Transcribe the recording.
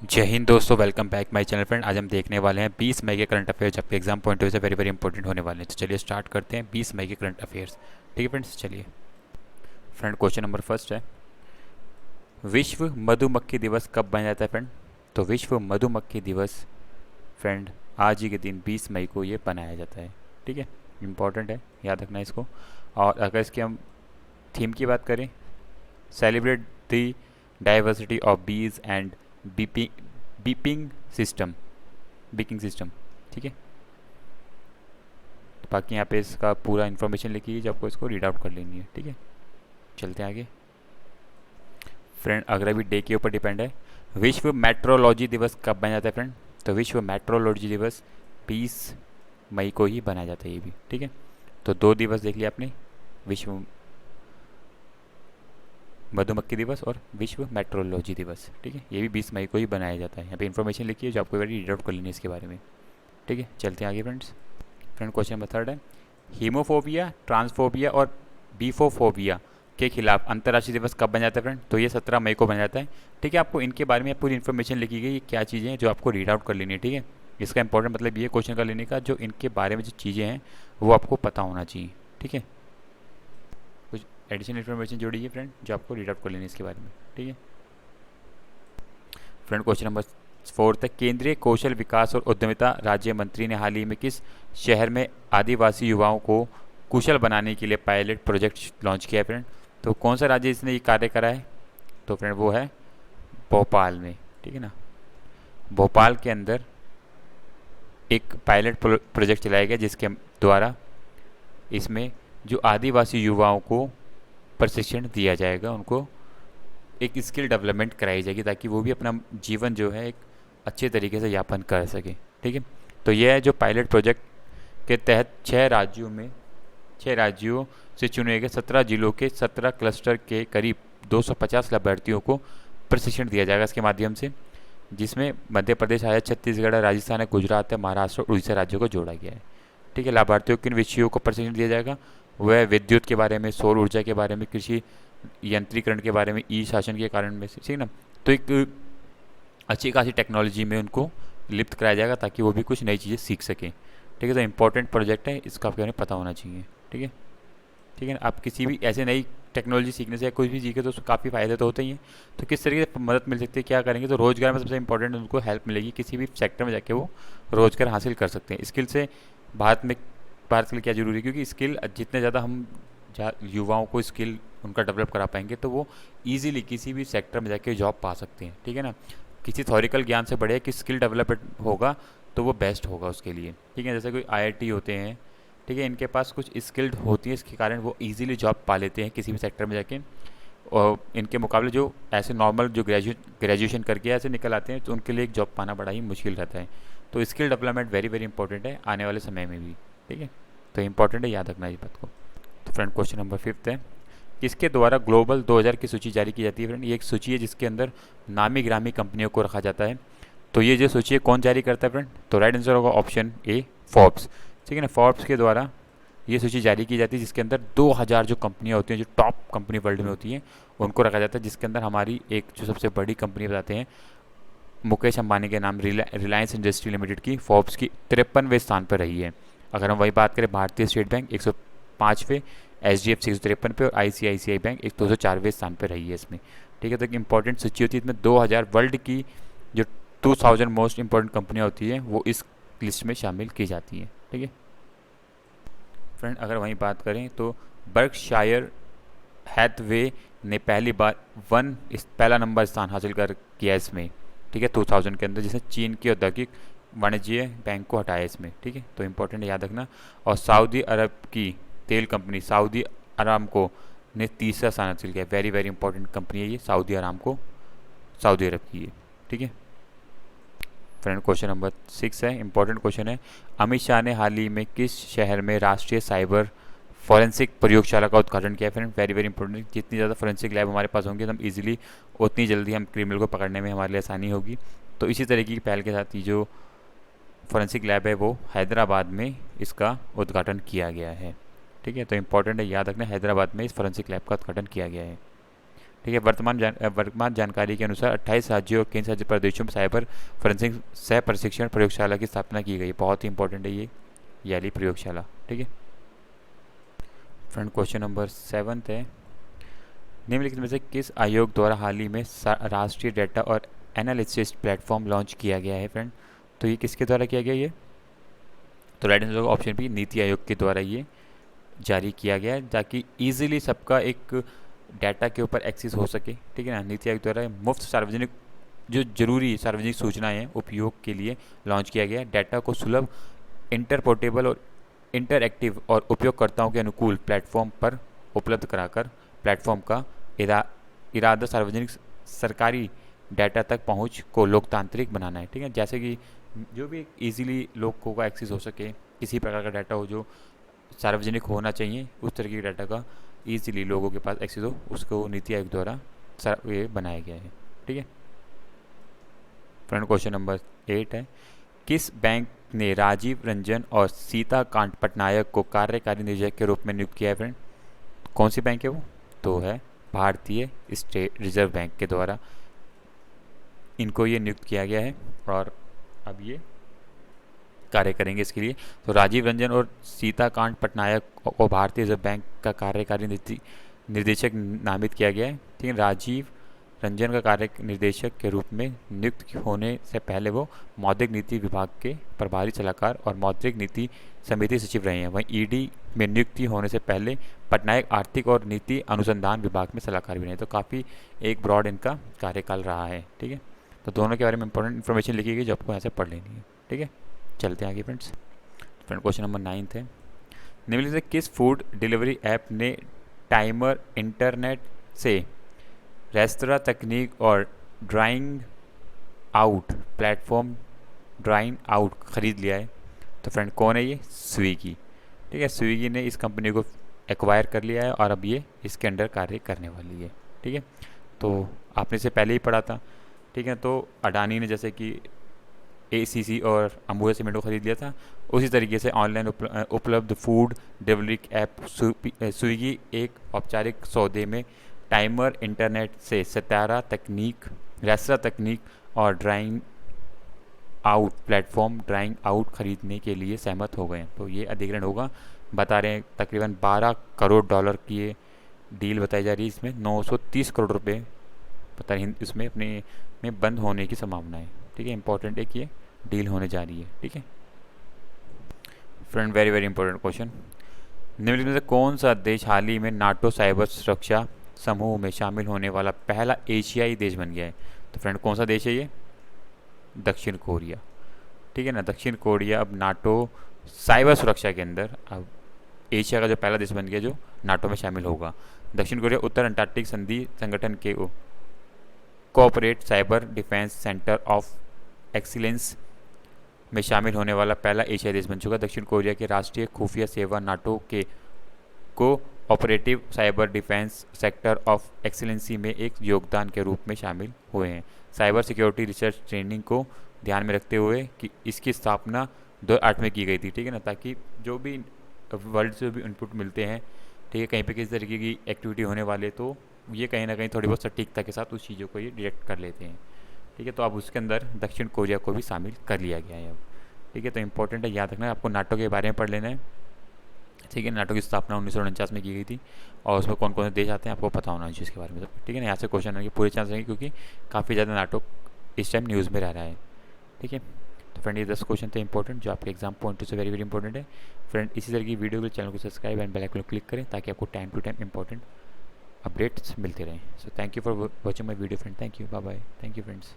जय हिंद दोस्तों, welcome back my channel friend. आज हम देखने वाले हैं 20 मई के करंट अफेयर्स, जबकि एग्जाम पॉइंट ऑफ व्यू से वेरी वेरी इंपॉर्टेंट होने वाले हैं। तो चलिए स्टार्ट करते हैं 20 मई के करंट अफेयर्स। ठीक है फ्रेंड्स, चलिए। फ्रेंड, क्वेश्चन नंबर फर्स्ट है, विश्व मधुमक्खी दिवस कब मनाया जाता है फ्रेंड? तो विश्व मधुमक्खी दिवस फ्रेंड आज ही के दिन 20 मई को ये मनाया जाता है। ठीक है, इंपॉर्टेंट है, याद रखना इसको। और अगर इसके हम थीम की बात करें, celebrate the diversity of bees and beeping beeping system beeking system. ठीक है, तो बाकी यहाँ पे इसका पूरा इन्फॉर्मेशन लिखी है जो आपको इसको रीड आउट कर लेनी है। ठीक है, चलते हैं आगे। फ्रेंड, अगर अभी डे के ऊपर डिपेंड है, विश्व मेट्रोलॉजी दिवस कब मनाया जाता है फ्रेंड? तो विश्व मेट्रोलॉजी दिवस 20 मई को ही बनाया जाता है ये भी। ठीक है, तो दो दिवस देख लिया आपने, विश्व मधुमक्खी दिवस और विश्व मेट्रोलॉजी दिवस। ठीक है, ये भी 20 मई को ही बनाया जाता है। यहाँ पे इन्फॉर्मेशन लिखी है जो आपको रीड आउट कर लेनी है इसके बारे में। ठीक है, चलते हैं आगे friends. Friend, question number third है, हीमोफोबिया, ट्रांसफोबिया और बीफोफोबिया के खिलाफ अंतर्राष्ट्रीय दिवस कब बन जाता है फ्रेंड? तो ये 17 मई को बन जाता है। ठीक है, आपको इनके बारे में पूरी इन्फॉर्मेशन लिखी गई, ये क्या चीज़ें हैं जो आपको रीड आउट कर लेनी है। ठीक है, इसका इंपॉर्टेंट मतलब ये क्वेश्चन कर लेने का, जो इनके बारे में जो चीज़ें हैं वो आपको पता होना चाहिए। ठीक है, कुछ एडिशनल इन्फॉर्मेशन जोड़ी है फ्रेंड जो आपको रीड आउट कर लेनी है इसके बारे में। ठीक है फ्रेंड, क्वेश्चन नंबर फोर्थ है, केंद्रीय कौशल विकास और उद्यमिता राज्य मंत्री ने हाल ही में किस शहर में आदिवासी युवाओं को कुशल बनाने के लिए पायलट प्रोजेक्ट लॉन्च किया है फ्रेंड? तो कौन सा राज्य इसने ये कार्य करा है? तो फ्रेंड वो है भोपाल में। ठीक है ना, भोपाल के अंदर एक पायलट प्रोजेक्ट चलाया गया जिसके द्वारा इसमें जो आदिवासी युवाओं को प्रशिक्षण दिया जाएगा, उनको एक स्किल डेवलपमेंट कराई जाएगी ताकि वो भी अपना जीवन जो है एक अच्छे तरीके से यापन कर सके। ठीक है, तो यह है जो पायलट प्रोजेक्ट के तहत 6 राज्यों से चुने गए 17 जिलों के 17 क्लस्टर के करीब 250 लाभार्थियों को प्रशिक्षण दिया जाएगा इसके माध्यम से, जिसमें मध्य प्रदेश आया, छत्तीसगढ़, राजस्थान है, गुजरात है, महाराष्ट्र और उड़ीसा राज्यों को जोड़ा गया है। ठीक है, लाभार्थियों किन विषयों को प्रशिक्षण दिया जाएगा? वह विद्युत के बारे में, सौर ऊर्जा के बारे में, कृषि यंत्रीकरण के बारे में, ई शासन के कारण में से। ठीक है ना, तो एक अच्छी खासी टेक्नोलॉजी में उनको लिप्त कराया जाएगा ताकि वो भी कुछ नई चीज़ें सीख सकें। ठीक है, तो इंपॉर्टेंट प्रोजेक्ट है, इसका आपके बारे में पता होना चाहिए। ठीक है, ठीक है ना, आप किसी भी ऐसे नई टेक्नोलॉजी सीखने से या कुछ भी सीखे तो उसको काफ़ी फ़ायदे तो होते ही हैं। तो किस तरीके से मदद मिल सकती है, क्या करेंगे? तो रोज़गार में सबसे इंपॉर्टेंट उनको हेल्प मिलेगी, किसी भी सेक्टर में जाके वो रोज़गार हासिल कर सकते हैं। स्किल से भारत के लिए क्या ज़रूरी है, क्योंकि स्किल जितने ज़्यादा हम युवाओं को स्किल उनका डेवलप करा पाएंगे तो वो ईजिली किसी भी सेक्टर में जाके जॉब पा सकते हैं। ठीक है ना, किसी थ्योरिकल ज्ञान से बढ़िया कि स्किल डेवलपमेंट होगा तो वो बेस्ट होगा उसके लिए। ठीक है, जैसे कोई आईआईटी होते हैं, ठीक है, इनके पास कुछ स्किल्ड होती है, इसके कारण वो इजीली जॉब पा लेते हैं किसी भी सेक्टर में जाके। और इनके मुकाबले जो ऐसे नॉर्मल जो ग्रेजुएशन करके ऐसे निकल आते हैं तो उनके लिए एक जॉब पाना बड़ा ही मुश्किल रहता है। तो skill development very very important है आने वाले समय में भी। ठीक है, तो इंपॉर्टेंट है, याद रखना इस बात को। तो फ्रेंड, क्वेश्चन नंबर फिफ्थ है, किसके द्वारा ग्लोबल 2000 की सूची जारी की जाती है फ्रेंड? ये एक सूची है जिसके अंदर नामी ग्रामी कंपनियों को रखा जाता है। तो ये जो सूची है कौन जारी करता है फ्रेंड? तो राइट आंसर होगा ऑप्शन ए, फोर्ब्स। ठीक है ना, फोर्ब्स के द्वारा ये सूची जारी की जाती है जिसके अंदर 2000 जो कंपनियां होती हैं, जो टॉप कंपनी वर्ल्ड में होती हैं, उनको रखा जाता है, जिसके अंदर हमारी एक जो सबसे बड़ी कंपनी बताते हैं, मुकेश अंबानी के नाम, रिलायंस इंडस्ट्री लिमिटेड की फोर्ब्स की 53वें स्थान पर रही है। अगर हम वही बात करें, भारतीय स्टेट बैंक 105वें, HDFC 153 पे और ICICI बैंक 204वें स्थान पर रही है इसमें। ठीक है, तो एक इंपॉर्टेंट सूची होती है, इसमें 2000 वर्ल्ड की जो 2000 मोस्ट इंपॉर्टेंट कंपनियां होती हैं वो इस लिस्ट में शामिल की जाती हैं। ठीक है फ्रेंड, अगर वहीं बात करें तो बर्कशायर हैथवे ने पहली बार पहला नंबर स्थान हासिल कर किया इसमें। ठीक है, 2000 के अंदर, जिसने चीन की औद्योगिक वाणिज्य बैंक को हटाया इसमें। ठीक है, तो इंपॉर्टेंट है, याद रखना। और सऊदी अरब की तेल कंपनी सऊदी अरामको ने तीसरा स्थान हासिल किया। वेरी वेरी इंपॉर्टेंट कंपनी है ये, सऊदी अरामको, सऊदी अरब की है। ठीक है फ्रेंड, क्वेश्चन नंबर 6 है, इंपॉर्टेंट क्वेश्चन है, अमित शाह ने हाल ही में किस शहर में राष्ट्रीय साइबर फॉरेंसिक प्रयोगशाला का उद्घाटन किया? फ्रेंड, वेरी वेरी इंपॉर्टेंट, जितनी ज़्यादा फॉरेंसिक लैब हमारे पास होंगे तो हम इजीली उतनी जल्दी हम क्रिमिनल को पकड़ने में हमारे लिए आसानी होगी। तो इसी तरीके की पहल के साथ ये जो फॉरेंसिक लैब है वो हैदराबाद में इसका उद्घाटन किया गया है। ठीक है, तो इंपॉर्टेंट है, याद रखना, हैदराबाद में इस फॉरेंसिक लैब का उद्घाटन किया गया है। ठीक है। वर्तमान जानकारी के अनुसार 28 राज्यों और केंद्र शासित प्रदेशों में साइबर फोरेंसिक सह प्रशिक्षण प्रयोगशाला की स्थापना की गई। बहुत ही इंपॉर्टेंट है ये वाली प्रयोगशाला। ठीक है फ्रेंड, क्वेश्चन नंबर 7 है, निम्नलिखित में से किस आयोग द्वारा हाल ही में राष्ट्रीय डेटा और एनालिसिस प्लेटफॉर्म लॉन्च किया गया है फ्रेंड? तो ये किसके द्वारा किया गया ये? तो राइट आंसर होगा ऑप्शन बी, नीति आयोग के द्वारा ये जारी किया गया है, ताकि इजीली सबका एक डाटा के ऊपर एक्सेस हो सके। ठीक है ना। नीति आयोग द्वारा मुफ्त सार्वजनिक जो जरूरी सार्वजनिक सूचनाएं हैं उपयोग के लिए लॉन्च किया गया है। डाटा को सुलभ, इंटरपोर्टेबल और इंटरएक्टिव और उपयोगकर्ताओं के अनुकूल प्लेटफॉर्म पर उपलब्ध कराकर प्लेटफॉर्म का इरादा सार्वजनिक सरकारी डाटा तक पहुंच को लोकतांत्रिक बनाना है। ठीक है, जैसे कि जो भी इजीली लोगों का एक्सेस हो सके, किसी प्रकार का डाटा हो जो सार्वजनिक होना चाहिए, उस तरह के डाटा का इजीली लोगों के पास एक्सेस हो, उसको नीति आयोग द्वारा ये बनाया गया है। ठीक है फ्रेंड, क्वेश्चन नंबर 8 है, किस बैंक ने राजीव रंजन और सीताकांत पटनायक को कार्यकारी निदेशक के रूप में नियुक्त किया है फ्रेंड? कौन सी बैंक है वो? तो है भारतीय स्टेट रिजर्व बैंक के द्वारा इनको ये नियुक्त किया गया है और अब ये कार्य करेंगे इसके लिए। तो राजीव रंजन और सीताकांत पटनायक को भारतीय रिजर्व बैंक का कार्यकारी निर्देशक नामित किया गया है। ठीक है, राजीव रंजन का कार्य निर्देशक के रूप में नियुक्त होने से पहले वो मौद्रिक नीति विभाग के प्रभारी सलाहकार और मौद्रिक नीति समिति सचिव रहे हैं। वहीं ईडी में नियुक्ति होने से पहले पटनायक आर्थिक और नीति अनुसंधान विभाग में सलाहकार भी रहे। तो काफ़ी एक ब्रॉड इनका कार्यकाल रहा है। ठीक है, तो दोनों के बारे में इंपॉर्टेंट इन्फॉर्मेशन लिखी गई जो आपको यहाँ से पढ़ लेनी है। ठीक है, चलते हैं आगे फ्रेंड्स। क्वेश्चन नंबर 9 है, निम्नलिखित से किस फूड डिलीवरी ऐप ने टाइमर इंटरनेट से रेस्तरां तकनीक और drawing out platform drawing out खरीद लिया है? तो फ्रेंड कौन है ये? स्विगी। ठीक है, स्विगी ने इस कंपनी को एक्वायर कर लिया है और अब ये इसके अंडर कार्य करने वाली है। ठीक है, तो आपने इसे पहले ही पढ़ा था। ठीक है, तो अडानी ने जैसे कि ACC और अंबुजा सीमेंट को खरीद लिया था, उसी तरीके से ऑनलाइन उपलब्ध फूड डिलीवरी ऐप स्विगी एक औपचारिक सौदे में टाइमर इंटरनेट से रेस्तरां तकनीक और drawing out platform drawing out खरीदने के लिए सहमत हो गए हैं। तो ये अधिग्रहण होगा, बता रहे हैं तकरीबन $12 करोड़ की ये डील बताई जा रही है। इसमें 930 करोड़ रुपए पता नहीं इसमें अपने में बंद होने की संभावना है। ठीक है, इंपॉर्टेंट है कि ये डील होने जा रही है। ठीक है friend, very very important question, निम्नलिखित में से कौन सा देश हाल ही में नाटो साइबर सुरक्षा समूह में शामिल होने वाला पहला एशियाई देश बन गया है? तो फ्रेंड कौन सा देश है ये? दक्षिण कोरिया। ठीक है ना, दक्षिण कोरिया अब नाटो साइबर सुरक्षा के अंदर अब एशिया का जो पहला देश बन गया जो नाटो में शामिल होगा। दक्षिण कोरिया उत्तर अंटार्कटिक संधि संगठन के cooperate cyber defence centre of excellence में शामिल होने वाला पहला एशियाई देश बन चुका। दक्षिण कोरिया के राष्ट्रीय खुफिया सेवा नाटो के operative cyber defence sector of excellency में एक योगदान के रूप में शामिल हुए हैं। साइबर सिक्योरिटी रिसर्च ट्रेनिंग को ध्यान में रखते हुए कि इसकी स्थापना 2008 में की गई थी। ठीक है ना, ताकि जो भी वर्ल्ड से भी इनपुट मिलते हैं, ठीक है, कहीं पे किसी तरीके की एक्टिविटी होने वाले तो ये कहीं ना कहीं थोड़ी बहुत सटीकता के साथ उस चीज़ों को ये डिटेक्ट कर लेते हैं। ठीक है, तो अब उसके अंदर दक्षिण कोरिया को भी शामिल कर लिया गया है अब। ठीक है, तो इंपॉर्टेंट है, याद रखना, आपको नाटो के बारे में पढ़ लेना है। ठीक है, नाटो की स्थापना 1949 में की गई थी और उसमें कौन कौन से देश आते हैं आपको पता होना चाहिए इसके बारे में सब। ठीक है ना, यहाँ से क्वेश्चन आने के पूरे चांस रहेंगे क्योंकि काफ़ी ज़्यादा नाटो इस टाइम न्यूज़ में रह रहा है। ठीक है, तो फ्रेंड ये 10 क्वेश्चन थे इंपॉर्टेंट जो आपके एग्जाम पॉइंट से वेरी वेरी इंपॉर्टेंट है। फ्रेंड इसी तरह की वीडियो के चैनल को सब्सक्राइब एंड बेल आइकन को क्लिक करें ताकि आपको time to time important updates मिलते रहें। So thank you for watching my video friend, thank you, bye bye, thank you friends.